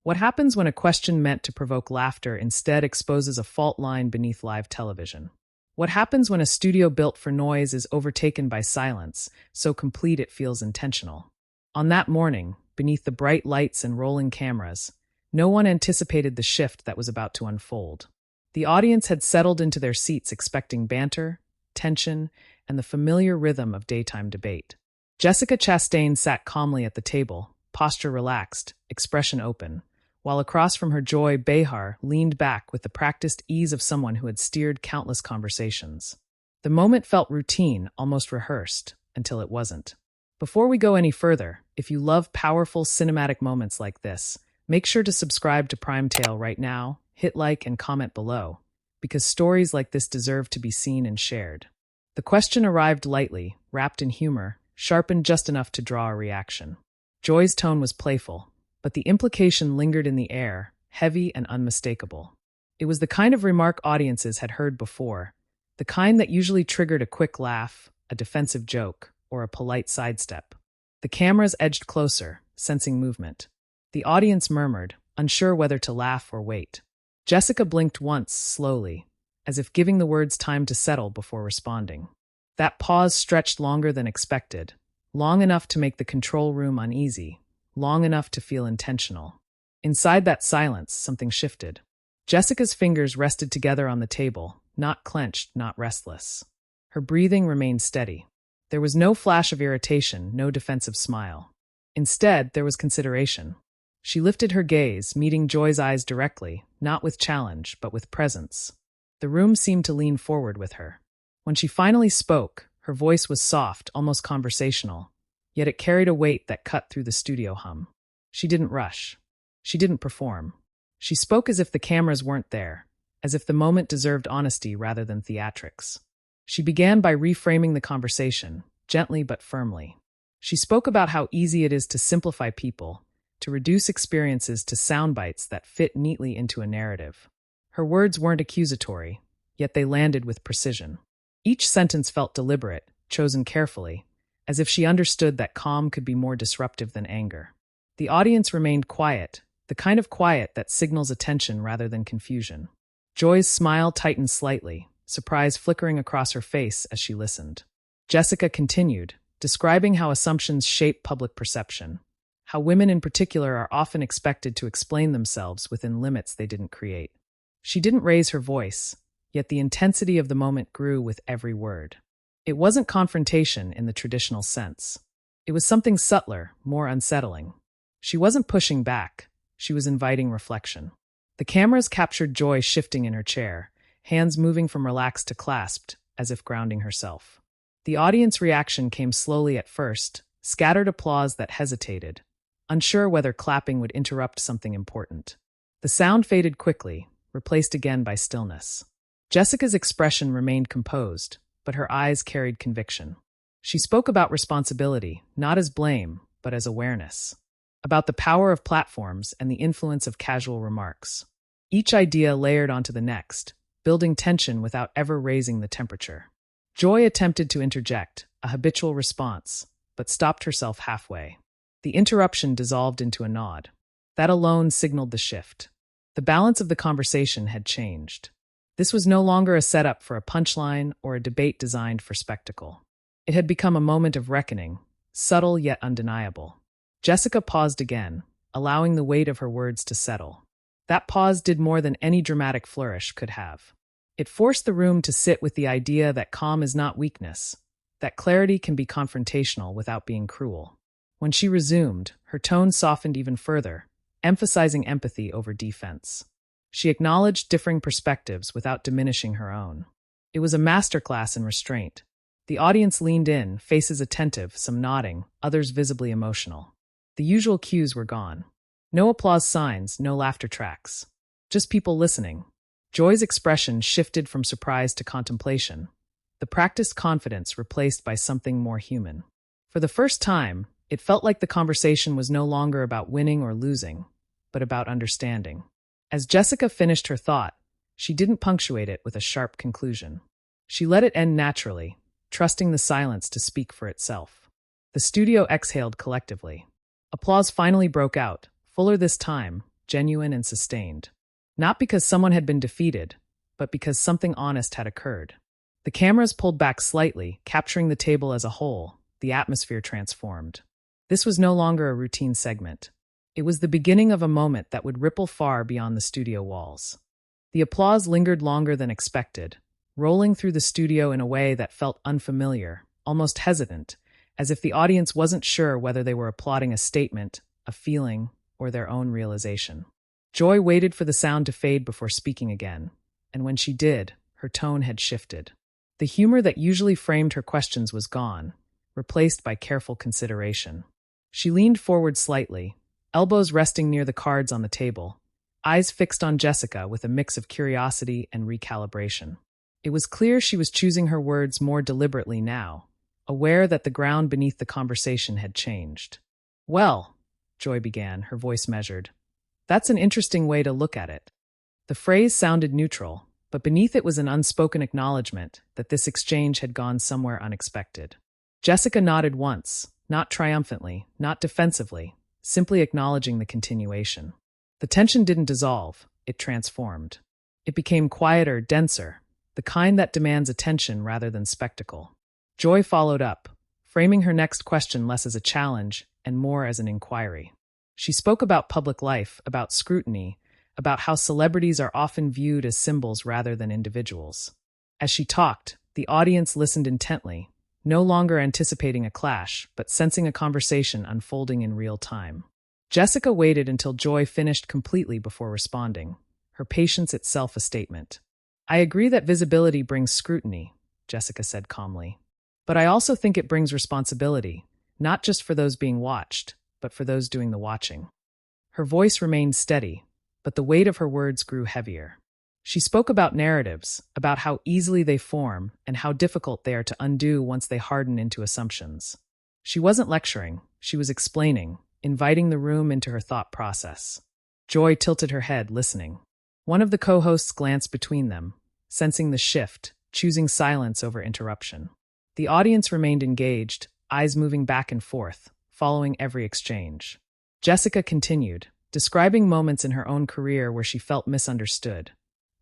What happens when a question meant to provoke laughter instead exposes a fault line beneath live television? What happens when a studio built for noise is overtaken by silence, so complete it feels intentional? On that morning, beneath the bright lights and rolling cameras, no one anticipated the shift that was about to unfold. The audience had settled into their seats expecting banter, tension, and the familiar rhythm of daytime debate. Jessica Chastain sat calmly at the table, posture relaxed, expression open, while across from her Joy Behar leaned back with the practiced ease of someone who had steered countless conversations. The moment felt routine, almost rehearsed, until it wasn't. Before we go any further, if you love powerful cinematic moments like this, make sure to subscribe to Prime Tale right now, hit like and comment below, because stories like this deserve to be seen and shared. The question arrived lightly, wrapped in humor, sharpened just enough to draw a reaction. Joy's tone was playful, but the implication lingered in the air, heavy and unmistakable. It was the kind of remark audiences had heard before, the kind that usually triggered a quick laugh, a defensive joke, or a polite sidestep. The cameras edged closer, sensing movement. The audience murmured, unsure whether to laugh or wait. Jessica blinked once, slowly, as if giving the words time to settle before responding. That pause stretched longer than expected, long enough to make the control room uneasy, long enough to feel intentional. Inside that silence, something shifted. Jessica's fingers rested together on the table, not clenched, not restless. Her breathing remained steady. There was no flash of irritation, no defensive smile. Instead, there was consideration. She lifted her gaze, meeting Joy's eyes directly, not with challenge, but with presence. The room seemed to lean forward with her. When she finally spoke, her voice was soft, almost conversational, yet it carried a weight that cut through the studio hum. She didn't rush. She didn't perform. She spoke as if the cameras weren't there, as if the moment deserved honesty rather than theatrics. She began by reframing the conversation, gently but firmly. She spoke about how easy it is to simplify people, to reduce experiences to sound bites that fit neatly into a narrative. Her words weren't accusatory, yet they landed with precision. Each sentence felt deliberate, chosen carefully, as if she understood that calm could be more disruptive than anger. The audience remained quiet, the kind of quiet that signals attention rather than confusion. Joy's smile tightened slightly, surprise flickering across her face as she listened. Jessica continued, describing how assumptions shape public perception, how women in particular are often expected to explain themselves within limits they didn't create. She didn't raise her voice, yet the intensity of the moment grew with every word. It wasn't confrontation in the traditional sense. It was something subtler, more unsettling. She wasn't pushing back, she was inviting reflection. The cameras captured Joy shifting in her chair, hands moving from relaxed to clasped, as if grounding herself. The audience reaction came slowly at first, scattered applause that hesitated, unsure whether clapping would interrupt something important. The sound faded quickly, replaced again by stillness. Jessica's expression remained composed, but her eyes carried conviction. She spoke about responsibility, not as blame, but as awareness. About the power of platforms and the influence of casual remarks. Each idea layered onto the next, building tension without ever raising the temperature. Joy attempted to interject, a habitual response, but stopped herself halfway. The interruption dissolved into a nod. That alone signaled the shift. The balance of the conversation had changed. This was no longer a setup for a punchline or a debate designed for spectacle. It had become a moment of reckoning, subtle yet undeniable. Jessica paused again, allowing the weight of her words to settle. That pause did more than any dramatic flourish could have. It forced the room to sit with the idea that calm is not weakness, that clarity can be confrontational without being cruel. When she resumed, her tone softened even further, emphasizing empathy over defense. She acknowledged differing perspectives without diminishing her own. It was a masterclass in restraint. The audience leaned in, faces attentive, some nodding, others visibly emotional. The usual cues were gone. No applause signs, no laughter tracks. Just people listening. Joy's expression shifted from surprise to contemplation, the practiced confidence replaced by something more human. For the first time, it felt like the conversation was no longer about winning or losing, but about understanding. As Jessica finished her thought, she didn't punctuate it with a sharp conclusion. She let it end naturally, trusting the silence to speak for itself. The studio exhaled collectively. Applause finally broke out, fuller this time, genuine and sustained. Not because someone had been defeated, but because something honest had occurred. The cameras pulled back slightly, capturing the table as a whole. The atmosphere transformed. This was no longer a routine segment. It was the beginning of a moment that would ripple far beyond the studio walls. The applause lingered longer than expected, rolling through the studio in a way that felt unfamiliar, almost hesitant, as if the audience wasn't sure whether they were applauding a statement, a feeling, or their own realization. Joy waited for the sound to fade before speaking again, and when she did, her tone had shifted. The humor that usually framed her questions was gone, replaced by careful consideration. She leaned forward slightly, elbows resting near the cards on the table, eyes fixed on Jessica with a mix of curiosity and recalibration. It was clear she was choosing her words more deliberately now, aware that the ground beneath the conversation had changed. "Well," Joy began, her voice measured, "that's an interesting way to look at it." The phrase sounded neutral, but beneath it was an unspoken acknowledgement that this exchange had gone somewhere unexpected. Jessica nodded once, not triumphantly, not defensively, simply acknowledging the continuation. The tension didn't dissolve, it transformed. It became quieter, denser, the kind that demands attention rather than spectacle. Joy followed up, framing her next question less as a challenge and more as an inquiry. She spoke about public life, about scrutiny, about how celebrities are often viewed as symbols rather than individuals. As she talked, the audience listened intently, no longer anticipating a clash, but sensing a conversation unfolding in real time. Jessica waited until Joy finished completely before responding, her patience itself a statement. "I agree that visibility brings scrutiny," Jessica said calmly. "But I also think it brings responsibility, not just for those being watched, but for those doing the watching." Her voice remained steady, but the weight of her words grew heavier. She spoke about narratives, about how easily they form and how difficult they are to undo once they harden into assumptions. She wasn't lecturing, she was explaining, inviting the room into her thought process. Joy tilted her head, listening. One of the co-hosts glanced between them, sensing the shift, choosing silence over interruption. The audience remained engaged, eyes moving back and forth, following every exchange. Jessica continued, describing moments in her own career where she felt misunderstood,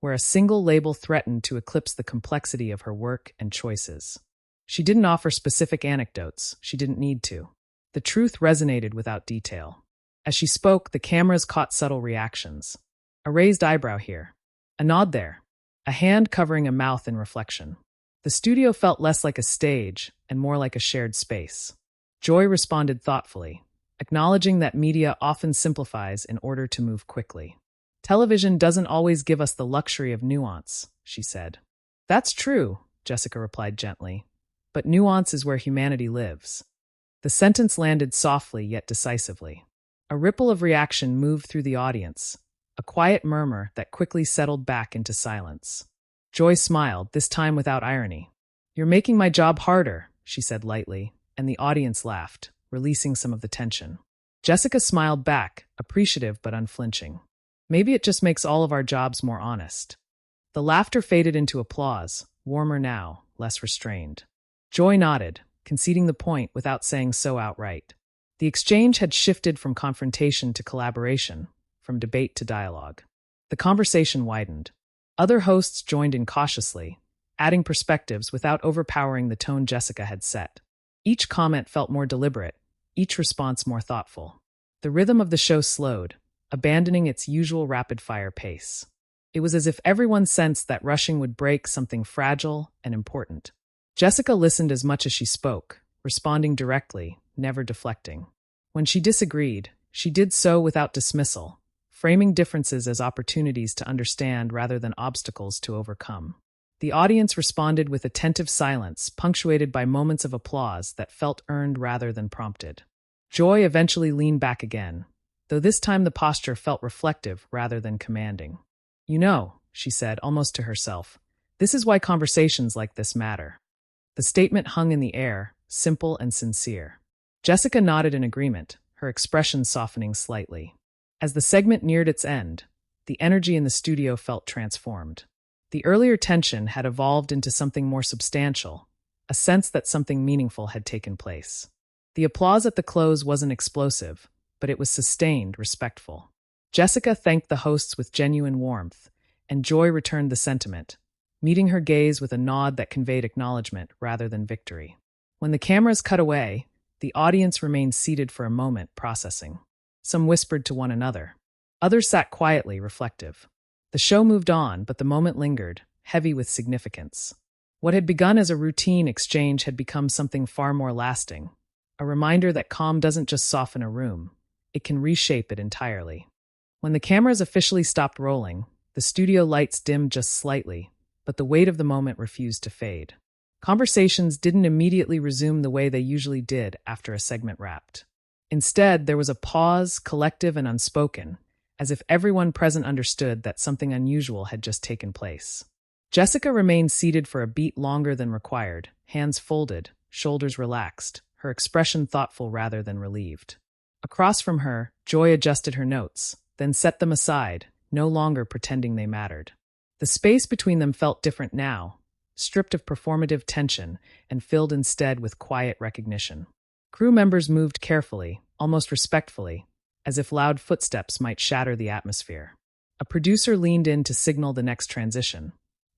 where a single label threatened to eclipse the complexity of her work and choices. She didn't offer specific anecdotes, she didn't need to. The truth resonated without detail. As she spoke, the cameras caught subtle reactions. A raised eyebrow here, a nod there, a hand covering a mouth in reflection. The studio felt less like a stage and more like a shared space. Joy responded thoughtfully, acknowledging that media often simplifies in order to move quickly. "Television doesn't always give us the luxury of nuance," she said. "That's true," Jessica replied gently, "but nuance is where humanity lives." The sentence landed softly yet decisively. A ripple of reaction moved through the audience, a quiet murmur that quickly settled back into silence. Joy smiled, this time without irony. "You're making my job harder," she said lightly, and the audience laughed, releasing some of the tension. Jessica smiled back, appreciative but unflinching. "Maybe it just makes all of our jobs more honest." The laughter faded into applause, warmer now, less restrained. Joy nodded, conceding the point without saying so outright. The exchange had shifted from confrontation to collaboration, from debate to dialogue. The conversation widened. Other hosts joined in cautiously, adding perspectives without overpowering the tone Jessica had set. Each comment felt more deliberate, each response more thoughtful. The rhythm of the show slowed, abandoning its usual rapid-fire pace. It was as if everyone sensed that rushing would break something fragile and important. Jessica listened as much as she spoke, responding directly, never deflecting. When she disagreed, she did so without dismissal, framing differences as opportunities to understand rather than obstacles to overcome. The audience responded with attentive silence, punctuated by moments of applause that felt earned rather than prompted. Joy eventually leaned back again, though this time the posture felt reflective rather than commanding. "You know," she said, almost to herself, "this is why conversations like this matter." The statement hung in the air, simple and sincere. Jessica nodded in agreement, her expression softening slightly. As the segment neared its end, the energy in the studio felt transformed. The earlier tension had evolved into something more substantial, a sense that something meaningful had taken place. The applause at the close wasn't explosive, but it was sustained, respectful. Jessica thanked the hosts with genuine warmth, and Joy returned the sentiment, meeting her gaze with a nod that conveyed acknowledgement rather than victory. When the cameras cut away, the audience remained seated for a moment, processing. Some whispered to one another. Others sat quietly, reflective. The show moved on, but the moment lingered, heavy with significance. What had begun as a routine exchange had become something far more lasting, a reminder that calm doesn't just soften a room, it can reshape it entirely. When the cameras officially stopped rolling, the studio lights dimmed just slightly, but the weight of the moment refused to fade. Conversations didn't immediately resume the way they usually did after a segment wrapped. Instead, there was a pause, collective and unspoken, as if everyone present understood that something unusual had just taken place. Jessica remained seated for a beat longer than required, hands folded, shoulders relaxed, her expression thoughtful rather than relieved. Across from her, Joy adjusted her notes, then set them aside, no longer pretending they mattered. The space between them felt different now, stripped of performative tension and filled instead with quiet recognition. Crew members moved carefully, almost respectfully, as if loud footsteps might shatter the atmosphere. A producer leaned in to signal the next transition,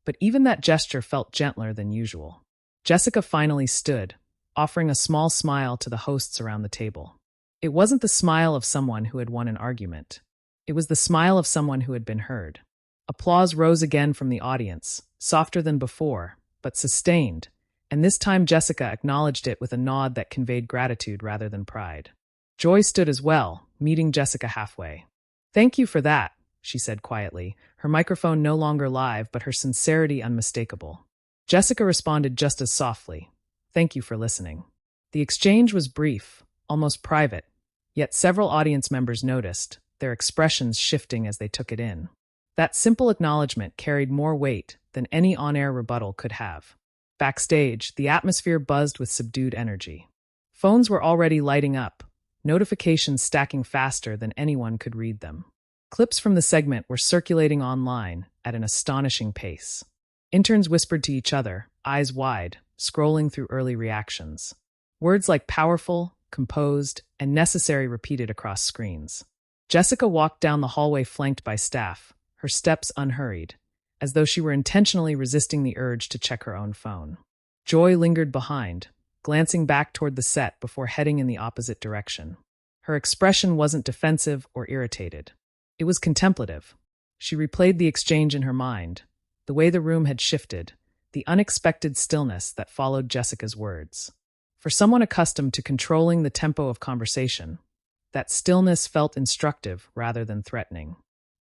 but even that gesture felt gentler than usual. Jessica finally stood, offering a small smile to the hosts around the table. It wasn't the smile of someone who had won an argument. It was the smile of someone who had been heard. Applause rose again from the audience, softer than before, but sustained, and this time Jessica acknowledged it with a nod that conveyed gratitude rather than pride. Joy stood as well, meeting Jessica halfway. "Thank you for that," she said quietly, her microphone no longer live but her sincerity unmistakable. Jessica responded just as softly, "Thank you for listening." The exchange was brief, almost private, yet several audience members noticed, their expressions shifting as they took it in. That simple acknowledgement carried more weight than any on-air rebuttal could have. Backstage, the atmosphere buzzed with subdued energy. Phones were already lighting up, notifications stacking faster than anyone could read them. Clips from the segment were circulating online at an astonishing pace. Interns whispered to each other, eyes wide, scrolling through early reactions. Words like powerful, composed, and necessary repeated across screens. Jessica walked down the hallway flanked by staff, her steps unhurried, as though she were intentionally resisting the urge to check her own phone. Joy lingered behind, glancing back toward the set before heading in the opposite direction. Her expression wasn't defensive or irritated. It was contemplative. She replayed the exchange in her mind, the way the room had shifted, the unexpected stillness that followed Jessica's words. For someone accustomed to controlling the tempo of conversation, that stillness felt instructive rather than threatening.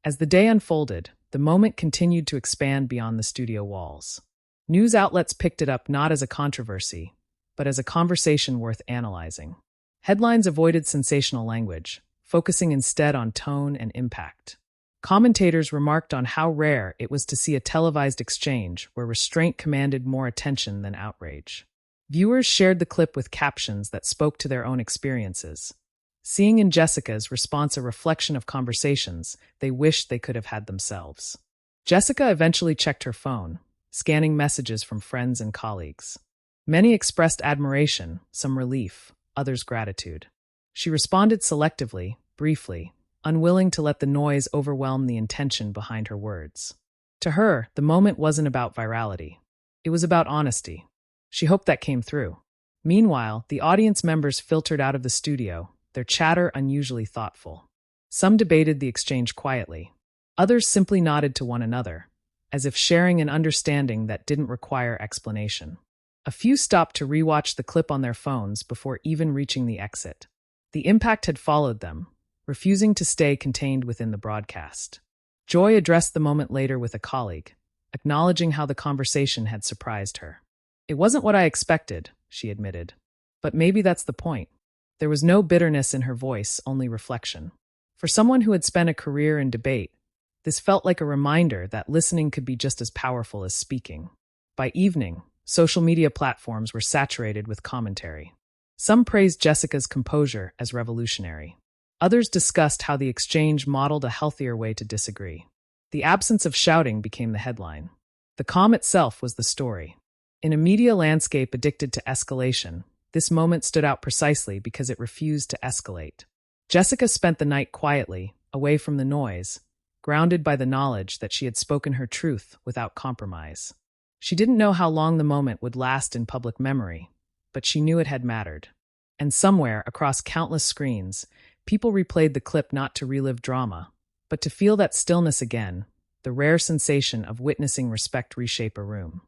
As the day unfolded, the moment continued to expand beyond the studio walls. News outlets picked it up not as a controversy, but as a conversation worth analyzing. Headlines avoided sensational language, focusing instead on tone and impact. Commentators remarked on how rare it was to see a televised exchange where restraint commanded more attention than outrage. Viewers shared the clip with captions that spoke to their own experiences, seeing in Jessica's response a reflection of conversations they wished they could have had themselves. Jessica eventually checked her phone, scanning messages from friends and colleagues. Many expressed admiration, some relief, others gratitude. She responded selectively, briefly, unwilling to let the noise overwhelm the intention behind her words. To her, the moment wasn't about virality. It was about honesty. She hoped that came through. Meanwhile, the audience members filtered out of the studio, their chatter unusually thoughtful. Some debated the exchange quietly. Others simply nodded to one another, as if sharing an understanding that didn't require explanation. A few stopped to rewatch the clip on their phones before even reaching the exit. The impact had followed them, refusing to stay contained within the broadcast. Joy addressed the moment later with a colleague, acknowledging how the conversation had surprised her. "It wasn't what I expected," she admitted. "But maybe that's the point." There was no bitterness in her voice, only reflection. For someone who had spent a career in debate, this felt like a reminder that listening could be just as powerful as speaking. By evening, social media platforms were saturated with commentary. Some praised Jessica's composure as revolutionary. Others discussed how the exchange modeled a healthier way to disagree. The absence of shouting became the headline. The calm itself was the story. In a media landscape addicted to escalation, this moment stood out precisely because it refused to escalate. Jessica spent the night quietly, away from the noise, grounded by the knowledge that she had spoken her truth without compromise. She didn't know how long the moment would last in public memory, but she knew it had mattered. And somewhere, across countless screens, people replayed the clip not to relive drama, but to feel that stillness again, the rare sensation of witnessing respect reshape a room.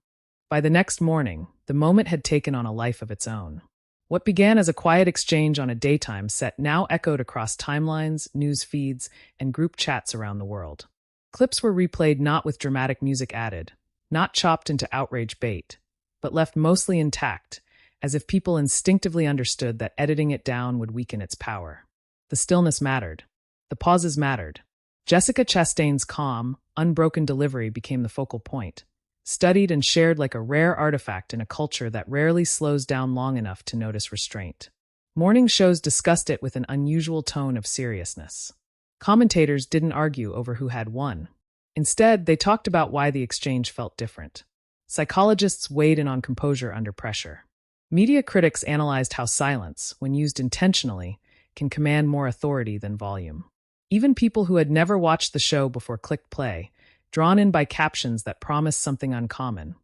By the next morning, the moment had taken on a life of its own. What began as a quiet exchange on a daytime set now echoed across timelines, news feeds, and group chats around the world. Clips were replayed not with dramatic music added, not chopped into outrage bait, but left mostly intact, as if people instinctively understood that editing it down would weaken its power. The stillness mattered. The pauses mattered. Jessica Chastain's calm, unbroken delivery became the focal point, studied and shared like a rare artifact in a culture that rarely slows down long enough to notice restraint. Morning shows discussed it with an unusual tone of seriousness. Commentators didn't argue over who had won. Instead, they talked about why the exchange felt different. Psychologists weighed in on composure under pressure. Media critics analyzed how silence, when used intentionally, can command more authority than volume. Even people who had never watched the show before clicked play, drawn in by captions that promised something uncommon,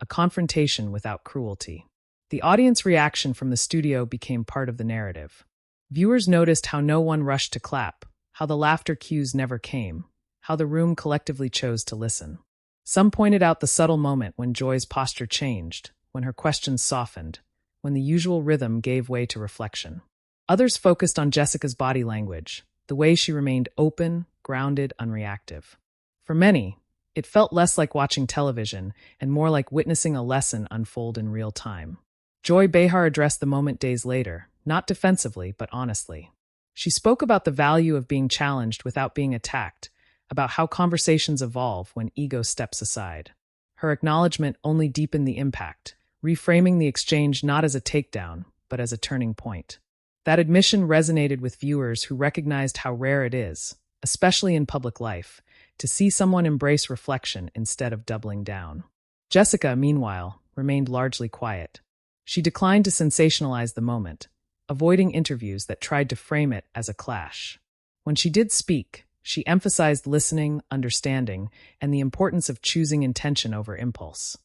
a confrontation without cruelty. The audience reaction from the studio became part of the narrative. Viewers noticed how no one rushed to clap, how the laughter cues never came, how the room collectively chose to listen. Some pointed out the subtle moment when Joy's posture changed, when her questions softened, when the usual rhythm gave way to reflection. Others focused on Jessica's body language, the way she remained open, grounded, unreactive. For many, it felt less like watching television and more like witnessing a lesson unfold in real time. Joy Behar addressed the moment days later, not defensively, but honestly. She spoke about the value of being challenged without being attacked, about how conversations evolve when ego steps aside. Her acknowledgement only deepened the impact, reframing the exchange not as a takedown, but as a turning point. That admission resonated with viewers who recognized how rare it is, especially in public life, to see someone embrace reflection instead of doubling down. Jessica, meanwhile, remained largely quiet. She declined to sensationalize the moment, avoiding interviews that tried to frame it as a clash. When she did speak, she emphasized listening, understanding, and the importance of choosing intention over impulse.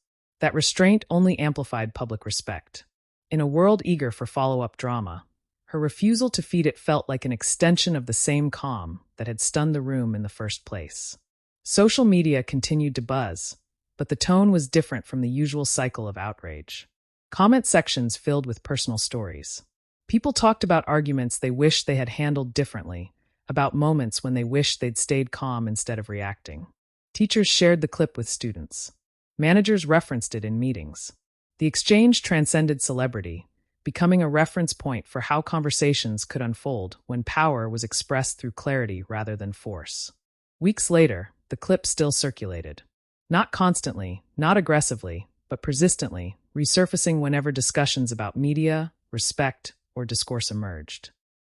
That restraint only amplified public respect. In a world eager for follow-up drama, her refusal to feed it felt like an extension of the same calm that had stunned the room in the first place. Social media continued to buzz, but the tone was different from the usual cycle of outrage. Comment sections filled with personal stories. People talked about arguments they wished they had handled differently, about moments when they wished they'd stayed calm instead of reacting. Teachers shared the clip with students. Managers referenced it in meetings. The exchange transcended celebrity, becoming a reference point for how conversations could unfold when power was expressed through clarity rather than force. Weeks later, the clip still circulated. Not constantly, not aggressively, but persistently, resurfacing whenever discussions about media, respect, or discourse emerged.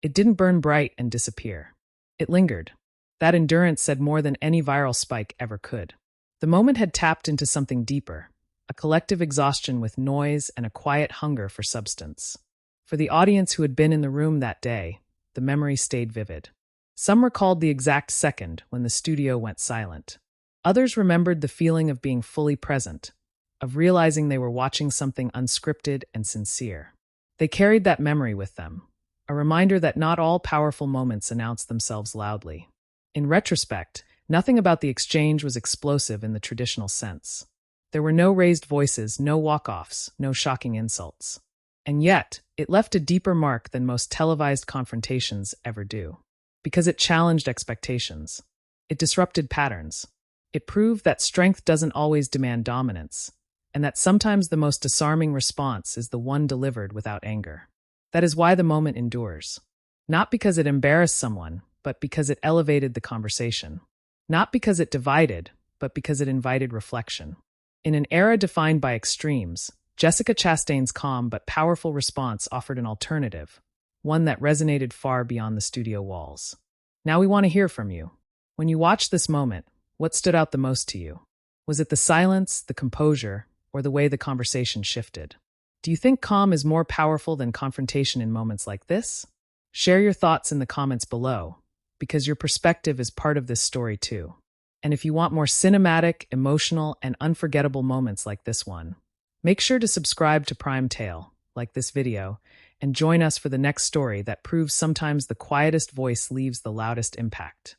It didn't burn bright and disappear. It lingered. That endurance said more than any viral spike ever could. The moment had tapped into something deeper, a collective exhaustion with noise and a quiet hunger for substance. For the audience who had been in the room that day, the memory stayed vivid. Some recalled the exact second when the studio went silent. Others remembered the feeling of being fully present, of realizing they were watching something unscripted and sincere. They carried that memory with them, a reminder that not all powerful moments announce themselves loudly. In retrospect, nothing about the exchange was explosive in the traditional sense. There were no raised voices, no walk-offs, no shocking insults. And yet, it left a deeper mark than most televised confrontations ever do. Because it challenged expectations. It disrupted patterns. It proved that strength doesn't always demand dominance, and that sometimes the most disarming response is the one delivered without anger. That is why the moment endures. Not because it embarrassed someone, but because it elevated the conversation. Not because it divided, but because it invited reflection. In an era defined by extremes, Jessica Chastain's calm but powerful response offered an alternative, one that resonated far beyond the studio walls. Now we want to hear from you. When you watched this moment, what stood out the most to you? Was it the silence, the composure, or the way the conversation shifted? Do you think calm is more powerful than confrontation in moments like this? Share your thoughts in the comments below, because your perspective is part of this story too. And if you want more cinematic, emotional, and unforgettable moments like this one, make sure to subscribe to Prime Tale, like this video, and join us for the next story that proves sometimes the quietest voice leaves the loudest impact.